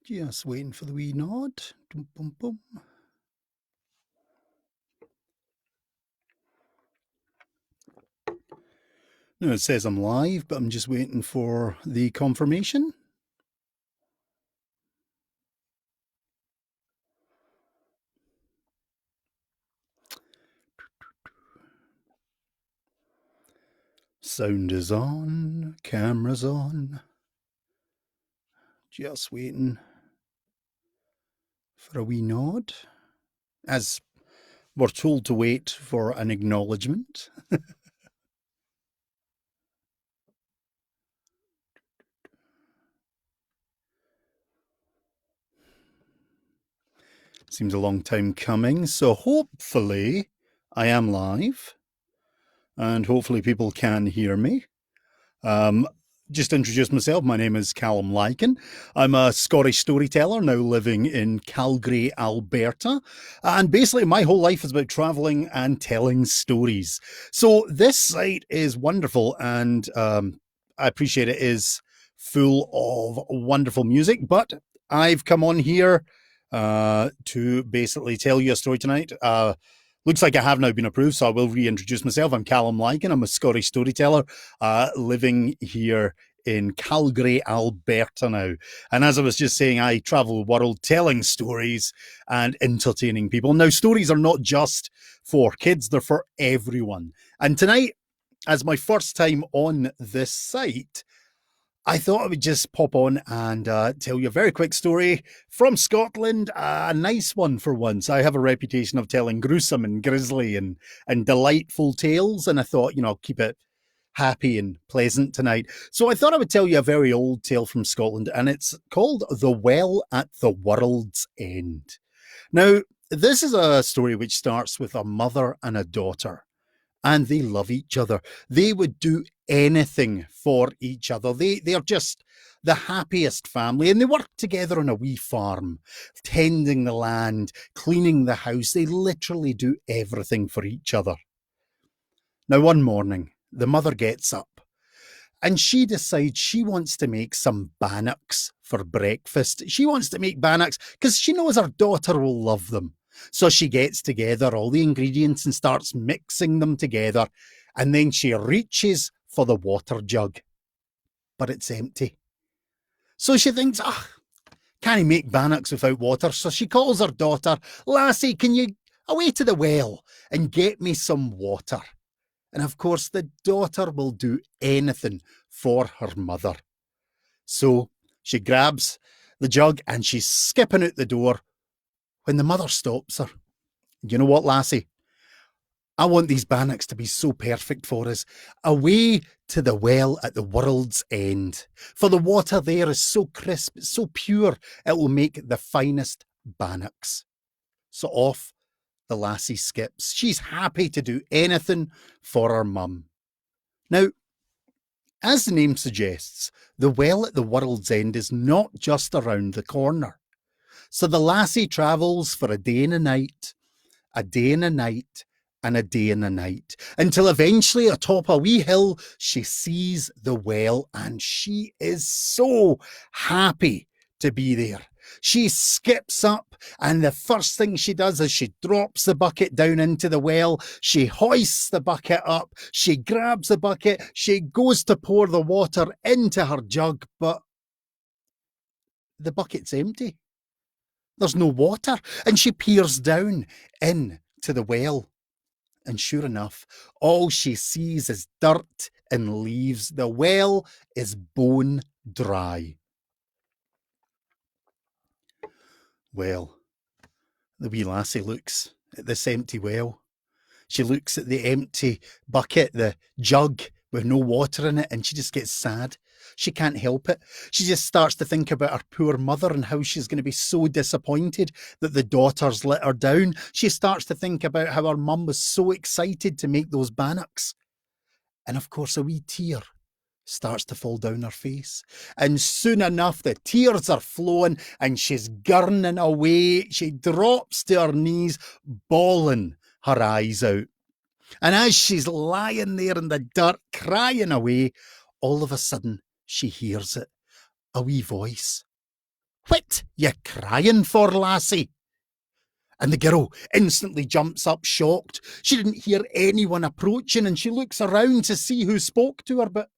Just waiting for the wee nod. Dum, bum, bum. Now it says I'm live, but I'm just waiting for the confirmation. Sound is on, camera's on. Just waiting for a wee nod, as we're told to wait for an acknowledgement. Seems a long time coming, so hopefully I am live, and hopefully people can hear me. Just to introduce myself, my name is Calum Lykan. I'm a Scottish storyteller now living in Calgary, Alberta. And basically my whole life is about travelling and telling stories. So this site is wonderful, and I appreciate it is full of wonderful music, but I've come on here to basically tell you a story tonight. Looks like I have now been approved, so I will reintroduce myself. I'm Calum Lykan. I'm a Scottish storyteller living here in Calgary, Alberta now. And as I was just saying, I travel the world telling stories and entertaining people. Now, stories are not just for kids, they're for everyone. And tonight, as my first time on this site, I thought I would just pop on and tell you a very quick story from Scotland, a nice one for once. I have a reputation of telling gruesome and grisly and delightful tales, and I thought, I'll keep it happy and pleasant tonight. So I thought I would tell you a very old tale from Scotland, and it's called The Well at the World's End. Now, this is a story which starts with a mother and a daughter, and they love each other. They would do anything for each other. They're just the happiest family, and they work together on a wee farm, tending the land, cleaning the house. They literally do everything for each other. Now, one morning, the mother gets up and she decides she wants to make some bannocks for breakfast. She wants to make bannocks because she knows her daughter will love them. So she gets together all the ingredients and starts mixing them together. And then she reaches for the water jug, but it's empty. So she thinks, can't I make bannocks without water? So she calls her daughter, Lassie, can you away to the well and get me some water? And of course, the daughter will do anything for her mother. So she grabs the jug and she's skipping out the door when the mother stops her. You know what, Lassie? I want these bannocks to be so perfect for us. Away to the well at the world's end. For the water there is so crisp, so pure, it will make the finest bannocks. So off the lassie skips. She's happy to do anything for her mum. Now, as the name suggests, the well at the world's end is not just around the corner. So the lassie travels for a day and a night, a day and a night, and a day and a night, until eventually atop a wee hill, she sees the well, and she is so happy to be there. She skips up, and the first thing she does is she drops the bucket down into the well. She hoists the bucket up. She grabs the bucket. She goes to pour the water into her jug, but the bucket's empty. There's no water, and she peers down into the well. And sure enough, all she sees is dirt and leaves. The well is bone dry. Well, the wee lassie looks at this empty well. She looks at the empty bucket, the jug with no water in it, and she just gets sad. She can't help it. She just starts to think about her poor mother and how she's going to be so disappointed that the daughter's let her down. She starts to think about how her mum was so excited to make those bannocks. And of course, a wee tear starts to fall down her face. And soon enough, the tears are flowing and she's gurning away. She drops to her knees, bawling her eyes out. And as she's lying there in the dirt, crying away, all of a sudden she hears it, a wee voice. Whit you crying for, lassie?" And the girl instantly jumps up, shocked. She didn't hear anyone approaching, and she looks around to see who spoke to her, but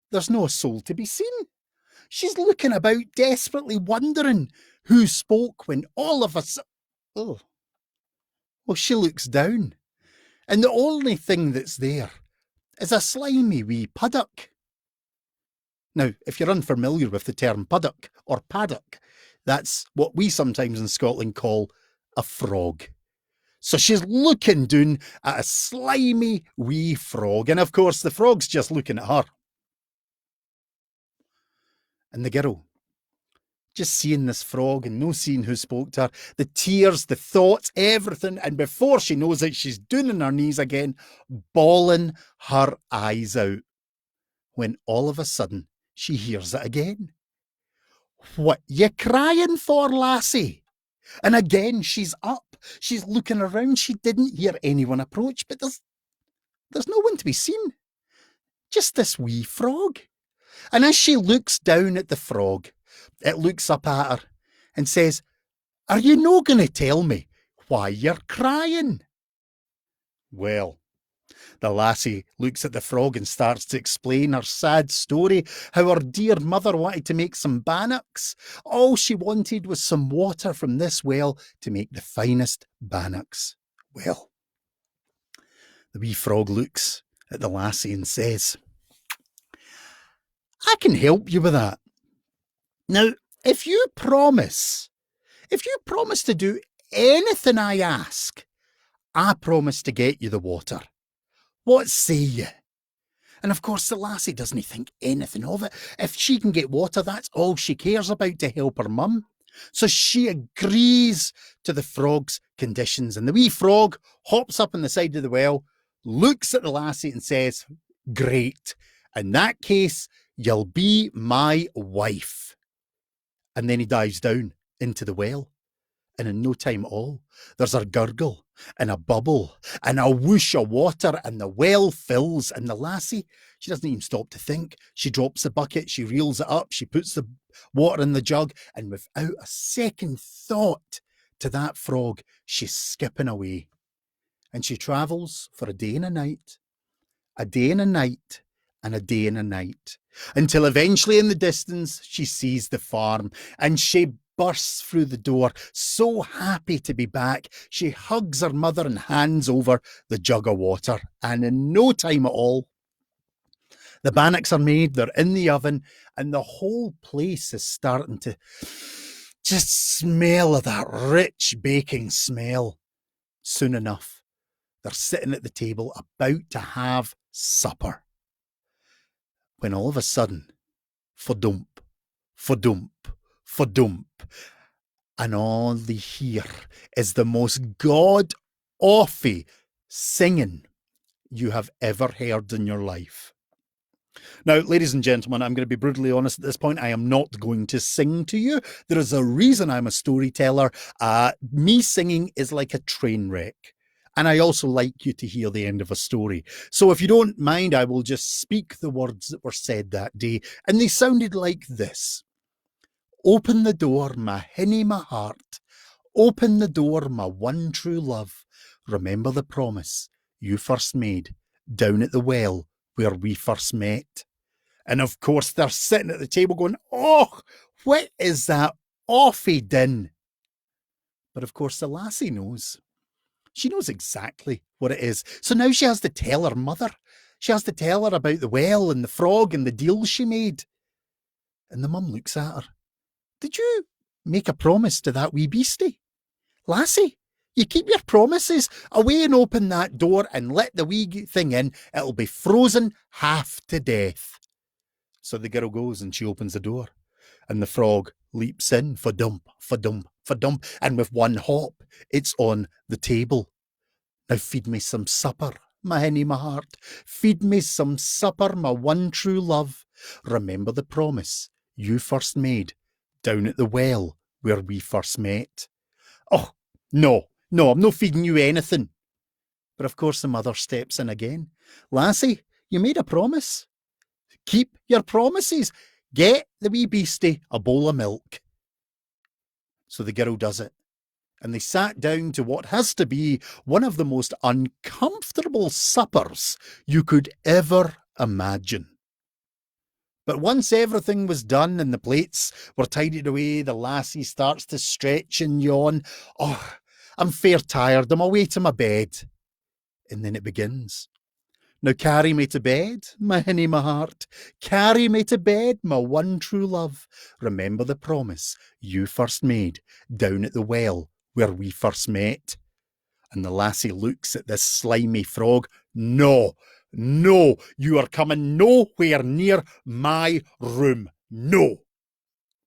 there's no soul to be seen. She's looking about, desperately wondering who spoke, when all of a sudden, well, she looks down, and the only thing that's there is a slimy wee puddock. Now, if you're unfamiliar with the term puddock or paddock, that's what we sometimes in Scotland call a frog. So she's looking down at a slimy wee frog, and of course the frog's just looking at her. And the girl, just seeing this frog and no seeing who spoke to her, the tears, the thoughts, everything, and before she knows it, she's down on her knees again, bawling her eyes out, when all of a sudden she hears it again. "What you crying for, lassie?" And again she's up, she's looking around, she didn't hear anyone approach, but there's no one to be seen, just this wee frog. And as she looks down at the frog, it looks up at her and says, "Are you no going to tell me why you're crying?" Well, the lassie looks at the frog and starts to explain her sad story, how her dear mother wanted to make some bannocks. All she wanted was some water from this well to make the finest bannocks. Well, the wee frog looks at the lassie and says, "I can help you with that. Now, if you promise to do anything I ask, I promise to get you the water. What say you?" And of course the lassie doesn't think anything of it. If she can get water, that's all she cares about, to help her mum. So she agrees to the frog's conditions, and the wee frog hops up on the side of the well, looks at the lassie and says, "Great. In that case, you'll be my wife." And then he dives down into the well. And in no time at all, there's a gurgle and a bubble and a whoosh of water, and the well fills, and the lassie, she doesn't even stop to think. She drops the bucket, she reels it up, she puts the water in the jug, and without a second thought to that frog, she's skipping away. And she travels for a day and a night, a day and a night, and a day and a night, until eventually in the distance she sees the farm, and she bursts through the door, so happy to be back. She hugs her mother and hands over the jug of water, and in no time at all, the bannocks are made, they're in the oven, and the whole place is starting to just smell of that rich baking smell. Soon enough, they're sitting at the table about to have supper, when all of a sudden, fadump, fadump, fadump, and all they hear is the most god-awful singing you have ever heard in your life. Now, ladies and gentlemen, I'm going to be brutally honest at this point. I am not going to sing to you. There is a reason I'm a storyteller. Me singing is like a train wreck. And I also like you to hear the end of a story. So if you don't mind, I will just speak the words that were said that day. And they sounded like this. "Open the door, my hinny, my heart. Open the door, my one true love. Remember the promise you first made down at the well where we first met." And of course, they're sitting at the table going, "Oh, what is that awful din?" But of course, the lassie knows. She knows exactly what it is. So now she has to tell her mother. She has to tell her about the well and the frog and the deal she made. And the mum looks at her. "Did you make a promise to that wee beastie? Lassie, you keep your promises. Away and open that door and let the wee thing in. It'll be frozen half to death." So the girl goes and she opens the door. And the frog leaps in, fadump, fadump, fadump, and with one hop, it's on the table. "Now feed me some supper, my hinny, my heart. Feed me some supper, my one true love. Remember the promise you first made down at the well where we first met." "Oh, no, I'm not feeding you anything." But of course the mother steps in again. "Lassie, you made a promise. Keep your promises. Get the wee beastie a bowl of milk." So the girl does it, and they sat down to what has to be one of the most uncomfortable suppers you could ever imagine. But once everything was done and the plates were tidied away, the lassie starts to stretch and yawn. Oh, I'm fair tired, I'm away to my bed. And then it begins. Now carry me to bed, my hinny, my heart. Carry me to bed, my one true love. Remember the promise you first made down at the well where we first met. And the lassie looks at this slimy frog. No, no, you are coming nowhere near my room. No.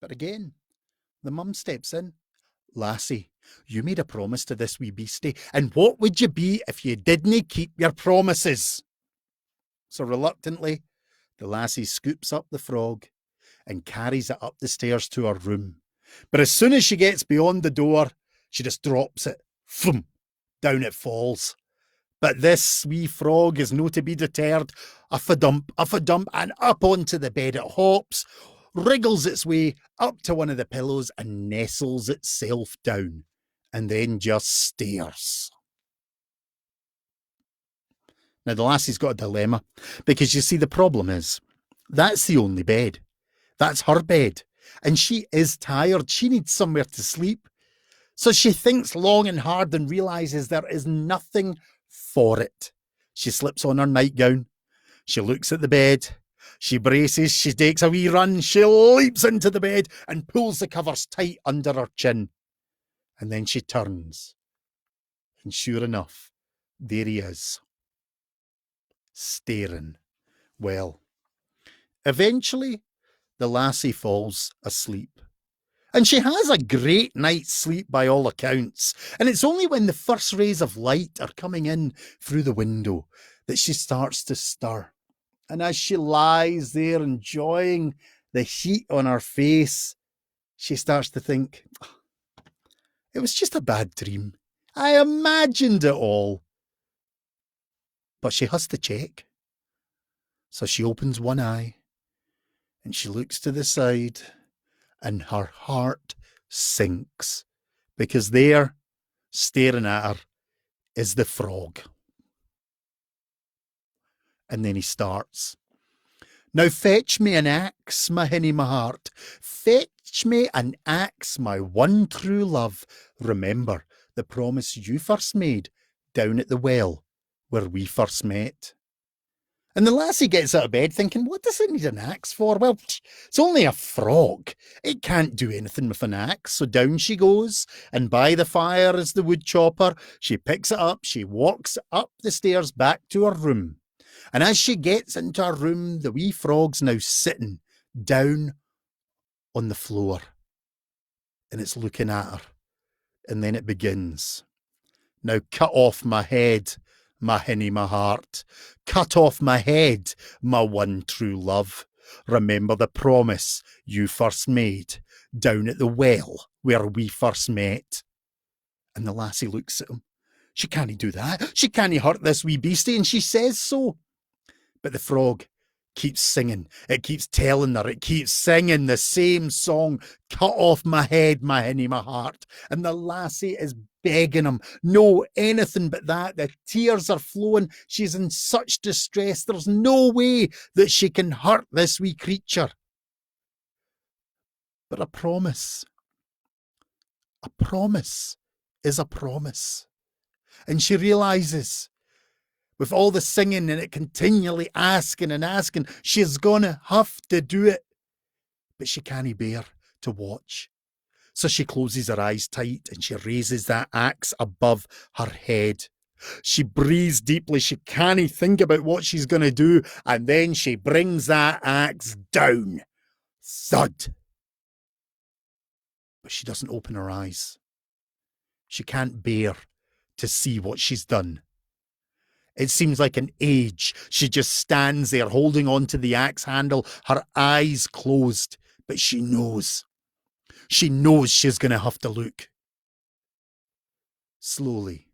But again, the mum steps in. Lassie, you made a promise to this wee beastie, and what would you be if you didn't keep your promises? So reluctantly, the lassie scoops up the frog and carries it up the stairs to her room. But as soon as she gets beyond the door, she just drops it. Thump, down it falls. But this wee frog is no to be deterred. Up a dump, and up onto the bed it hops, wriggles its way up to one of the pillows and nestles itself down, and then just stares. Now, the lassie's got a dilemma, because you see, the problem is, that's the only bed. That's her bed. And she is tired. She needs somewhere to sleep. So she thinks long and hard and realises there is nothing for it. She slips on her nightgown. She looks at the bed. She braces. She takes a wee run. She leaps into the bed and pulls the covers tight under her chin. And then she turns. And sure enough, there he is, staring. Well, eventually, the lassie falls asleep. And she has a great night's sleep by all accounts. And it's only when the first rays of light are coming in through the window that she starts to stir. And as she lies there enjoying the heat on her face, she starts to think, it was just a bad dream. I imagined it all. But she has to check. So she opens one eye and she looks to the side, and her heart sinks, because there, staring at her, is the frog. And then he starts. Now fetch me an axe, my hinny, my heart. Fetch me an axe, my one true love. Remember the promise you first made down at the well where we first met. And the lassie gets out of bed thinking, what does it need an axe for? Well, it's only a frog. It can't do anything with an axe. So down she goes, and by the fire is the wood chopper. She picks it up. She walks up the stairs back to her room. And as she gets into her room, the wee frog's now sitting down on the floor. And it's looking at her. And then it begins. Now cut off my head, my hinny, my heart. Cut off my head, my one true love. Remember the promise you first made down at the well where we first met. And the lassie looks at him. She can't do that. She can't hurt this wee beastie, and she says so. But the frog keeps singing. It keeps telling her. It keeps singing the same song. Cut off my head, my hinny, my heart. And the lassie is begging him. No, anything but that. The tears are flowing. She's in such distress. There's no way that she can hurt this wee creature. But a promise is a promise. And she realises, with all the singing and it continually asking and asking, she's gonna have to do it. But she can't bear to watch. So she closes her eyes tight and she raises that axe above her head. She breathes deeply. She can't think about what she's going to do. And then she brings that axe down. Thud. But she doesn't open her eyes. She can't bear to see what she's done. It seems like an age. She just stands there holding on to the axe handle, her eyes closed. But she knows. She knows she's going to have to look. Slowly,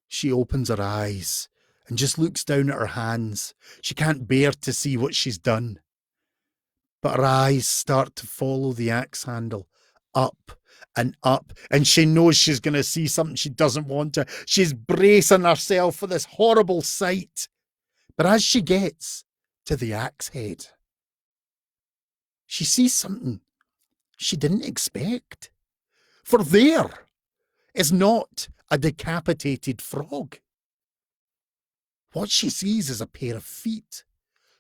she opens her eyes and just looks down at her hands. She can't bear to see what she's done. But her eyes start to follow the axe handle up and up, and she knows she's going to see something she doesn't want to. She's bracing herself for this horrible sight. But as she gets to the axe head, she sees something she didn't expect. For there is not a decapitated frog. What she sees is a pair of feet,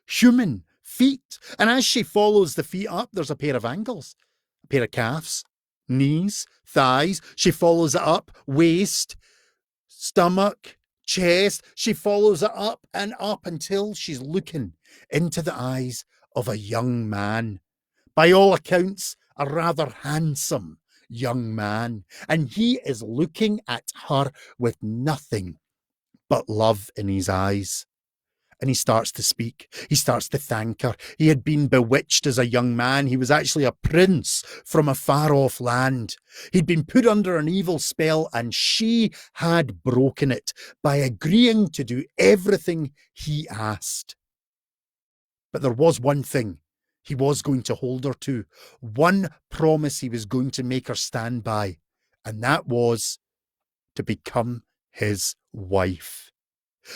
human feet. And as she follows the feet up, there's a pair of ankles, a pair of calves, knees, thighs. She follows it up, waist, stomach, chest. She follows it up and up until she's looking into the eyes of a young man. By all accounts, a rather handsome young man. And he is looking at her with nothing but love in his eyes. And he starts to speak. He starts to thank her. He had been bewitched as a young man. He was actually a prince from a far-off land. He'd been put under an evil spell, and she had broken it by agreeing to do everything he asked. But there was one thing he was going to hold her to, one promise he was going to make her stand by, and that was to become his wife.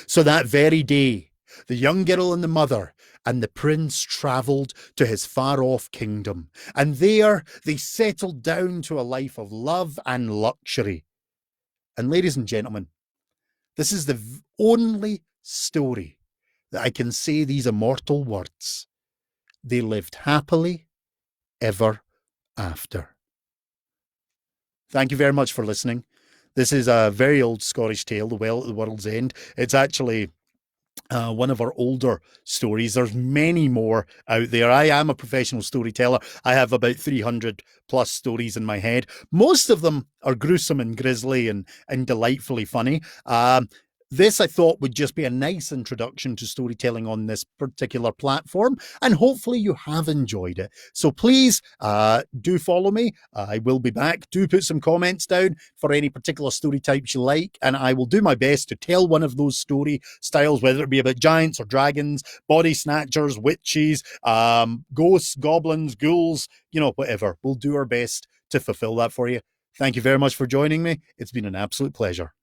So that very day, the young girl and the mother and the prince travelled to his far-off kingdom, and there they settled down to a life of love and luxury. And ladies and gentlemen, this is the only story that I can say these immortal words. They lived happily ever after. Thank you very much for listening. This is a very old Scottish tale, The Well at the World's End. It's actually one of our older stories. There's many more out there. I am a professional storyteller. I have about 300 plus stories in my head. Most of them are gruesome and grisly and delightfully funny. This, I thought, would just be a nice introduction to storytelling on this particular platform, and hopefully you have enjoyed it. So please do follow me. I will be back. Do put some comments down for any particular story types you like, and I will do my best to tell one of those story styles, whether it be about giants or dragons, body snatchers, witches, ghosts, goblins, ghouls, whatever. We'll do our best to fulfill that for you. Thank you very much for joining me. It's been an absolute pleasure.